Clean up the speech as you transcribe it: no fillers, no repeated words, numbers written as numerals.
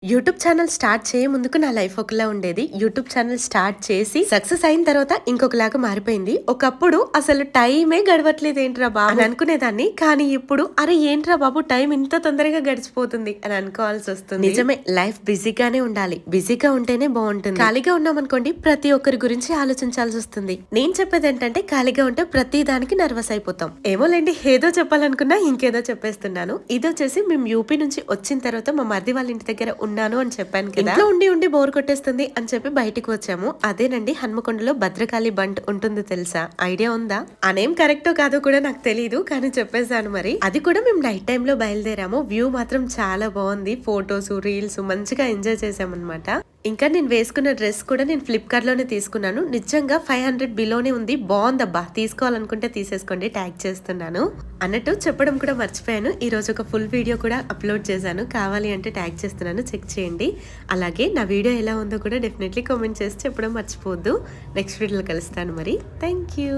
YouTube channel start చేయ ముందుకు నా లైఫ్ ఒకలా ఉండేది. యూట్యూబ్ ఛానల్ స్టార్ట్ చేసి సక్సెస్ అయిన తర్వాత ఇంకొకలాగా మారిపోయింది. ఒకప్పుడు అసలు టైమే గడవట్లేదు ఏంట్రా బాబు అని అనుకునేదాన్ని. కానీ ఇప్పుడు అరే ఏంట్రా బాబు టైం ఇంత తొందరగా గడిచిపోతుంది అని అనుకోవాల్సి వస్తుంది. నిజమే, లైఫ్ బిజీగానే ఉండాలి. బిజీగా ఉంటేనే బాగుంటుంది. ఖాళీగా ఉన్నామనుకోండి ప్రతి ఒక్కరి గురించి ఆలోచించాల్సి వస్తుంది. నేను చెప్పేది ఏంటంటే ఖాళీగా ఉంటే ప్రతి దానికి నర్వస్ అయిపోతాం. ఏమోలేండి, ఏదో చెప్పాలనుకున్నా ఇంకేదో చెప్పేస్తున్నాను. ఇది వచ్చేసి మేము యూపీ నుంచి వచ్చిన తర్వాత మా మరిది వాళ్ళ ఇంటి దగ్గర ఉన్నాను అని చెప్పాను కదా. ఇంట్లో ఉండి ఉండి బోర్ కొట్టేస్తుంది అని చెప్పి బయటికి వచ్చాము. అదేనండి హన్మకొండలో భద్రకాళి బంట్ ఉంటుంది, తెలుసా? ఐడియా ఉందా? ఆ నేమ్ కరెక్టో కాదో కూడా నాకు తెలియదు, కానీ చెప్పేశాను. మరి అది కూడా మేము నైట్ టైమ్ లో బయలుదేరాము. వ్యూ మాత్రం చాలా బాగుంది. ఫొటోస్ రీల్స్ మంచిగా ఎంజాయ్ చేసామన్నమాట. ఇంకా నేను వేసుకున్న డ్రెస్ కూడా నేను ఫ్లిప్కార్ట్ లోనే తీసుకున్నాను. నిజంగా 500 బిలోనే ఉంది. బాగుందబ్బా, తీసుకోవాలనుకుంటే తీసేసుకోండి, ట్యాగ్ చేస్తున్నాను. అన్నట్టు చెప్పడం కూడా మర్చిపోయాను, ఈ రోజు ఒక ఫుల్ వీడియో కూడా అప్లోడ్ చేశాను. కావాలి అంటే ట్యాగ్ చేస్తున్నాను, చెక్ చేయండి. అలాగే నా వీడియో ఎలా ఉందో కూడా డెఫినెట్లీ కామెంట్ చేసి చెప్పడం మర్చిపోవద్దు. నెక్స్ట్ వీడియోలో కలుస్తాను. మరి థ్యాంక్ యూ.